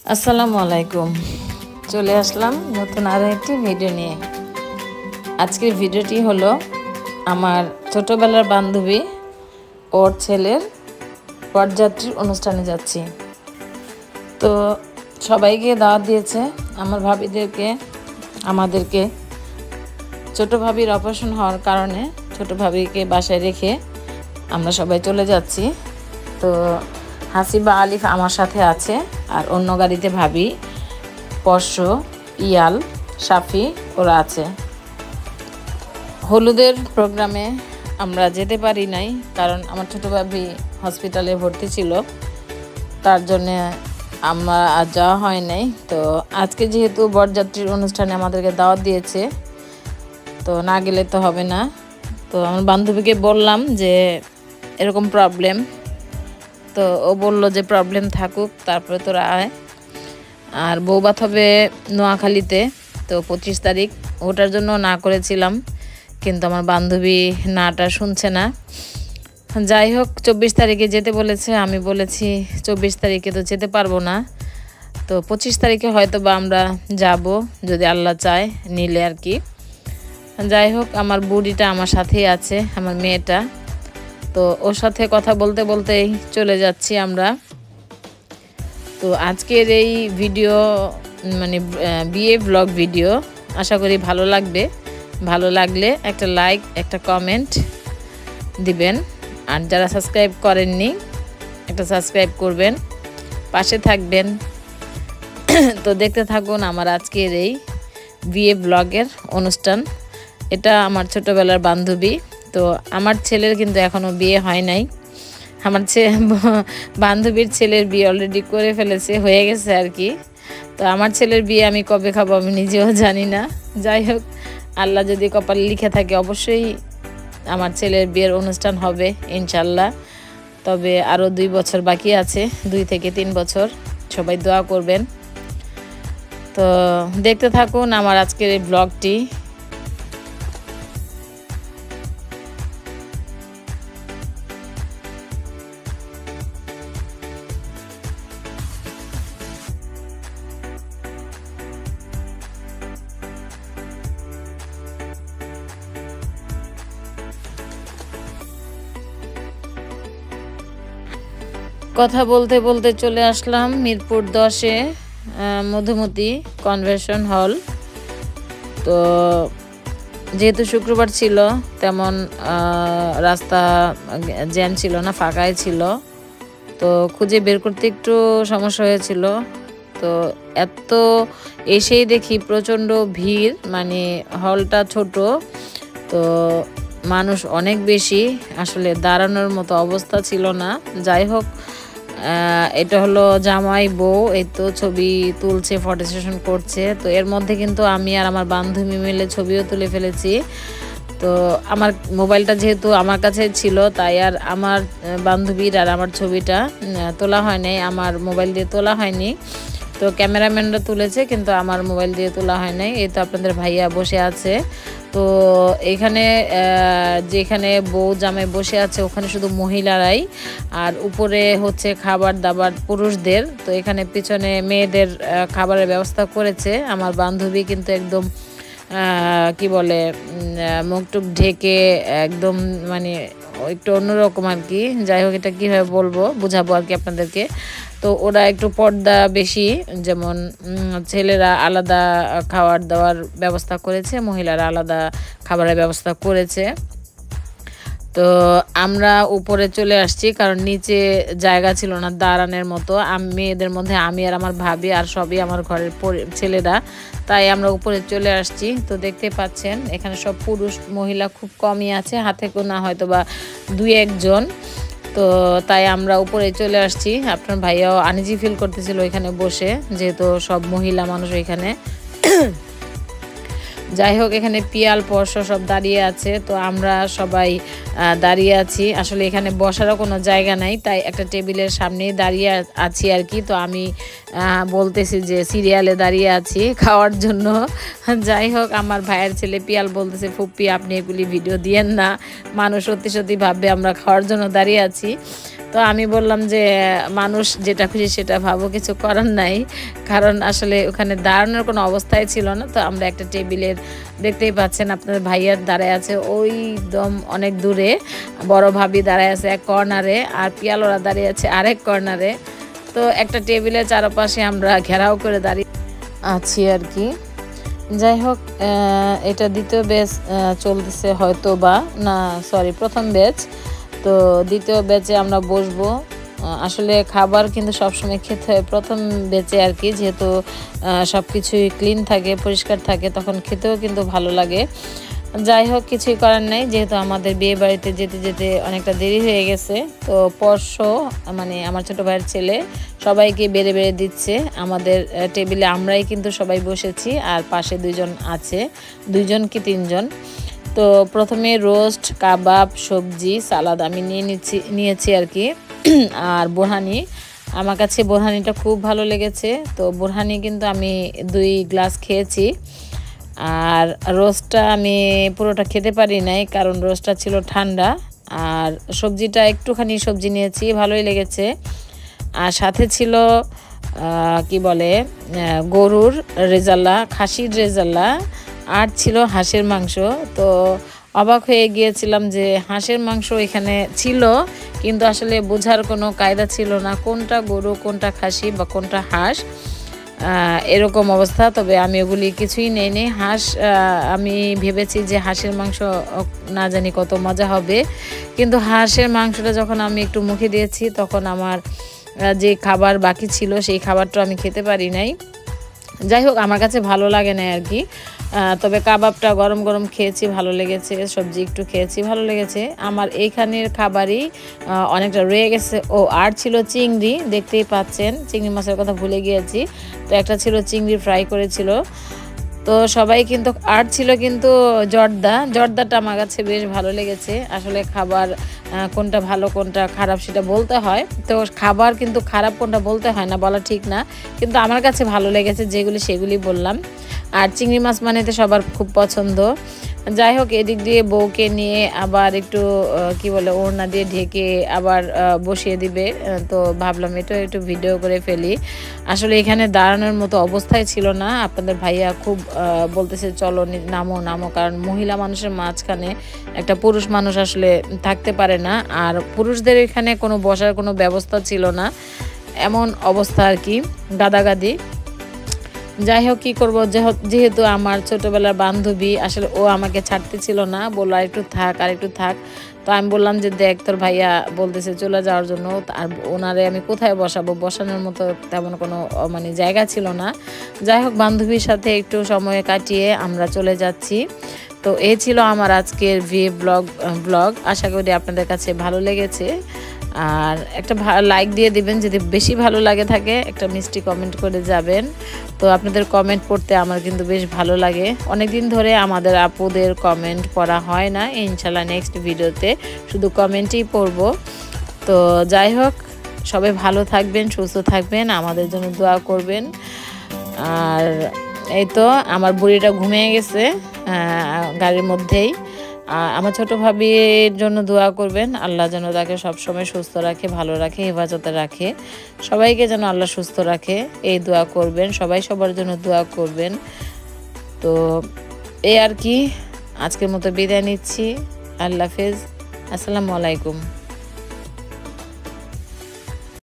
আসসালামু আলাইকুম। চলে আসলাম নতুন আরও একটি ভিডিও নিয়ে। আজকের ভিডিওটি হলো আমার ছোটোবেলার বান্ধবী ওর ছেলের বরযাত্রীর অনুষ্ঠানে যাচ্ছি। তো সবাইকে দাওয়াত দিয়েছে, আমার ভাবিদেরকে, আমাদেরকে। ছোটো ভাবির অপারেশন হওয়ার কারণে ছোটো ভাবিকে বাসায় রেখে আমরা সবাই চলে যাচ্ছি। তো হাসিবা আলিফ আমার সাথে আছে, আর অন্য গাড়িতে ভাবি, পর্শ, ইয়াল, সাফি ওরা আছে। হলুদের প্রোগ্রামে আমরা যেতে পারি নাই, কারণ আমার ছোটো ভাবি হসপিটালে ভর্তি ছিল, তার জন্যে আমার আর যাওয়া হয় নাই। তো আজকে যেহেতু বরযাত্রীর অনুষ্ঠানে আমাদেরকে দাওয়াত দিয়েছে, তো না গেলে তো হবে না। তো আমার বান্ধবীকে বললাম যে এরকম প্রবলেম, তো ও বললো যে প্রবলেম থাকুক, তারপরে তোরা আয়। আর বৌভাত হবে নোয়াখালীতে, তো 25 তারিখ, ওটার জন্য না করেছিলাম, কিন্তু আমার বান্ধবী নাটা শুনছে না। যাই হোক, 24 তারিখে যেতে বলেছে, আমি বলেছি 24 তারিখে তো যেতে পারবো না, তো 25 তারিখে হয়তো বা আমরা যাব, যদি আল্লাহ চায়, নিলে আর কি। যাই হোক, আমার বুড়িটা আমার সাথেই আছে, আমার মেয়েটা, তো ওর সাথে কথা বলতে বলতেই চলে যাচ্ছি আমরা। তো আজকের এই ভিডিও মানে বিয়ে ব্লগ ভিডিও, আশা করি ভালো লাগবে। ভালো লাগলে একটা লাইক, একটা কমেন্ট দিবেন, আর যারা সাবস্ক্রাইব করেননি একটা সাবস্ক্রাইব করবেন, পাশে থাকবেন। তো দেখতে থাকুন আমার আজকের এই বিয়ে ব্লগের অনুষ্ঠান। এটা আমার ছোটোবেলার বান্ধবী। তো আমার ছেলের কিন্তু এখনও বিয়ে হয় নাই। আমার বান্ধবীর ছেলের বিয়ে অলরেডি করে ফেলেছে, হয়ে গেছে আর কি। তো আমার ছেলের বিয়ে আমি কবে খাবো আমি নিজেও জানি না। যাই হোক, আল্লাহ যদি কপালে লিখে থাকে, অবশ্যই আমার ছেলের বিয়ের অনুষ্ঠান হবে ইনশাল্লাহ। তবে আরও 2 বছর বাকি আছে, 2 থেকে 3 বছর। সবাই দোয়া করবেন। তো দেখতে থাকুন আমার আজকের এই ব্লগটি। কথা বলতে বলতে চলে আসলাম মিরপুর 10-এ, মধুমতি কনভেনশন হল। তো যেহেতু শুক্রবার ছিল, তেমন রাস্তা জ্যাম ছিল না, ফাঁকাই ছিল। তো খুঁজে বের করতে একটু সমস্যা হয়েছিল। তো এত এসেই দেখি প্রচণ্ড ভিড়, মানে হলটা ছোট, তো মানুষ অনেক বেশি, আসলে দাঁড়ানোর মতো অবস্থা ছিল না। যাই হোক, এটা হলো জামাই বউ, এই তো ছবি তুলছে, ফটো সেশন করছে। তো এর মধ্যে কিন্তু আমি আর আমার বান্ধবী মিলে ছবিও তুলে ফেলেছি। তো আমার মোবাইলটা যেহেতু আমার কাছে ছিল, তাই আর আমার বান্ধবীর আর আমার ছবিটা তোলা হয় নাই, আমার মোবাইল দিয়ে তোলা হয়নি। তো ক্যামেরাম্যানরা তুলেছে, কিন্তু আমার মোবাইল দিয়ে তোলা হয় নাই। এই তো আপনাদের ভাইয়া বসে আছে। তো এখানে যেখানে বউ জামাই বসে আছে, ওখানে শুধু মহিলারাই, আর উপরে হচ্ছে খাবার দাবার পুরুষদের। তো এখানে পিছনে মেয়েদের খাবারের ব্যবস্থা করেছে। আমার বান্ধবী কিন্তু একদম কি বলে, মুখটুক ঢেকে একদম, মানে একটু অন্যরকম আর কি। যাই হোক, এটা কীভাবে বলবো, বুঝাবো আর কি আপনাদেরকে। তো ওরা একটু পর্দা বেশি, যেমন ছেলেরা আলাদা খাওয়ার দাওয়ার ব্যবস্থা করেছে, মহিলারা আলাদা খাবারের ব্যবস্থা করেছে। তো আমরা উপরে চলে আসছি, কারণ নিচে জায়গা ছিল না দাঁড়ানোর মতো। মেয়েদের মধ্যে আমি আর আমার ভাবি, আর সবই আমার ঘরের ছেলেরা, তাই আমরা উপরে চলে আসছি। তো দেখতে পাচ্ছেন এখানে সব পুরুষ, মহিলা খুব কমই আছে, হাতে গোনা হয়তো বা 2-1 জন। তো তাই আমরা উপরে চলে আসছি। আপনার ভাইয়াও আনইজি ফিল করতেছিল এখানে বসে, যেহেতু সব মহিলা মানুষ এখানে। যাই হোক, এখানে পিয়াল পর্ষ সব দাঁড়িয়ে আছে, তো আমরা সবাই দাঁড়িয়ে আছি। আসলে এখানে বসারও কোনো জায়গা নাই, তাই একটা টেবিলের সামনেই দাঁড়িয়ে আছি আর কি। তো আমি বলতেছি যে সিরিয়ালে দাঁড়িয়ে আছি খাওয়ার জন্য। যাই হোক, আমার ভাইয়ের ছেলে পিয়াল বলতেছে, ফুপ্পি আপনি এগুলি ভিডিও দিয়েন না, মানুষ সত্যি সত্যি ভাববে আমরা খাওয়ার জন্য দাঁড়িয়ে আছি। তো আমি বললাম যে মানুষ যেটা খুশি সেটা ভাবো, কিছু করার নাই, কারণ আসলে ওখানে দাঁড়ানোর কোনো অবস্থায় ছিল না। তো আমরা একটা টেবিলের, দেখতেই পাচ্ছেন আপনাদের ভাইয়ার দাঁড়ায় আছে ওই দম অনেক দূরে, বড় ভাবি দাঁড়ায় আছে এক কর্নারে, আর পিয়ালোরা দাঁড়িয়ে আছে আরেক কর্নারে। তো একটা টেবিলের চারপাশে আমরা ঘেরাও করে দাঁড়িয়ে আছি আর কি। যাই হোক, এটা দ্বিতীয় ব্যাচ চলতেছে হয়তো বা না, সরি প্রথম ব্যাচ। তো দ্বিতীয় ব্যাচে আমরা বসবো। আসলে খাবার কিন্তু সবসময় খেতে হয় প্রথম ব্যাচে আর কি, যেহেতু সব কিছুই ক্লিন থাকে, পরিষ্কার থাকে, তখন খেতেও কিন্তু ভালো লাগে। যাই হোক, কিছুই করার নাই, যেহেতু আমাদের বিয়ে বাড়িতে যেতে যেতে অনেকটা দেরি হয়ে গেছে। তো পরশ মানে আমার ছোটো ভাইয়ের ছেলে সবাইকে বেড়ে বেড়ে দিচ্ছে। আমাদের টেবিলে আমরাই কিন্তু সবাই বসেছি, আর পাশে দুইজন আছে, দুইজন কি তিনজন। তো প্রথমে রোস্ট, কাবাব, সবজি, সালাদ আমি নিয়েছি আর কি। আর বোরহানি, আমার কাছে বোরহানিটা খুব ভালো লেগেছে। তো বোরহানি কিন্তু আমি 2 গ্লাস খেয়েছি। আর রোস্টটা আমি পুরোটা খেতে পারি নাই, কারণ রোস্টটা ছিল ঠান্ডা। আর সবজিটা একটুখানি সবজি নিয়েছি, ভালোই লেগেছে। আর সাথে ছিল কি বলে গরুর রেজাল্লা, খাসির রেজাল্লা, আর ছিল হাঁসের মাংস। তো অবাক হয়ে গিয়েছিলাম যে হাঁসের মাংস এখানে ছিল, কিন্তু আসলে বোঝার কোনো কায়দা ছিল না কোনটা গরু, কোনটা খাসি বা কোনটা হাঁস, এরকম অবস্থা। তবে আমি ওগুলি কিছুই নেই। হাঁস আমি ভেবেছি যে হাঁসের মাংস না জানি কত মজা হবে, কিন্তু হাঁসের মাংসটা যখন আমি একটু মুখে দিয়েছি, তখন আমার যে খাবার বাকি ছিল সেই খাবারটা আমি খেতে পারি নাই। যাই হোক, আমার কাছে ভালো লাগে না আর কি। তবে কাবাবটা গরম গরম খেয়েছি, ভালো লেগেছে। সবজি একটু খেয়েছি, ভালো লেগেছে। আমার এইখানের খাবারই অনেকটা রয়ে গেছে। ও আর ছিল চিংড়ি, দেখতেই পাচ্ছেন, চিংড়ি মাছের কথা ভুলে গিয়েছি। তো একটা ছিল চিংড়ি ফ্রাই করেছিল। তো সবাই কিন্তু আর ছিল কিন্তু জর্দাটা আমার কাছে বেশ ভালো লেগেছে। আসলে খাবার কোনটা ভালো কোনটা খারাপ সেটা বলতে হয়, তো খাবার কিন্তু খারাপ কোনটা বলতে হয় না, বলা ঠিক না। কিন্তু আমার কাছে ভালো লেগেছে যেগুলি সেগুলি বললাম। আর চিংড়ি মাছ মানে তো সবার খুব পছন্দ। যাই হোক, এদিক দিয়ে বউকে নিয়ে আবার একটু কি বলে ওড়না দিয়ে ঢেকে আবার বসিয়ে দিবে। তো ভাবলাম এটা একটু ভিডিও করে ফেলি। আসলে এখানে দাঁড়ানোর মতো অবস্থায় ছিল না। আপনাদের ভাইয়া খুব বলতেছে চলো নামো নামো, কারণ মহিলা মানুষের মাঝখানে একটা পুরুষ মানুষ আসলে থাকতে পারে না। আর পুরুষদের এখানে কোনো বসার কোনো ব্যবস্থা ছিল না, এমন অবস্থা আর কি, গাদাগাদি। যাই হোক, কী করবো, যেহেতু আমার ছোটোবেলার বান্ধবী, আসলে ও আমাকে ছাড়তে ছিল না, বললো আর একটু থাক আর একটু থাক। তো আমি বললাম যে দেখ তোর ভাইয়া বলতেছে চলে যাওয়ার জন্য, আর ওনারে আমি কোথায় বসাবো, বসানোর মতো তেমন কোনো মানে জায়গা ছিল না। যাই হোক, বান্ধবীর সাথে একটু সময় কাটিয়ে আমরা চলে যাচ্ছি। তো এই ছিল আমার আজকের ব্লগ। আশা করি আপনাদের কাছে ভালো লেগেছে। আর একটা লাইক দিয়ে দিবেন যদি বেশি ভালো লাগে থাকে, একটা মিষ্টি কমেন্ট করে যাবেন। তো আপনাদের কমেন্ট পড়তে আমার কিন্তু বেশ ভালো লাগে। অনেক দিন ধরে আমাদের আপুদের কমেন্ট পড়া হয় না, ইনশাল্লাহ নেক্সট ভিডিওতে শুধু কমেন্টই পড়ব। তো যাই হোক, সবাই ভালো থাকবেন, সুস্থ থাকবেন, আমাদের জন্য দোয়া করবেন। আর এই তো আমার বুড়িটা ঘুমিয়ে গেছে গাড়ির মধ্যেই। আমার ছোটো ভাবির জন্য দোয়া করবেন, আল্লাহ যেন তাকে সবসময় সুস্থ রাখে, ভালো রাখে, হেফাজতে রাখে, সবাইকে যেন আল্লাহ সুস্থ রাখে, এই দোয়া করবেন। সবাই সবার জন্য দোয়া করবেন। তো এই আর কি, আজকের মতো বিদায় নিচ্ছি। আল্লাহ হাফেজ, আসসালামু আলাইকুম।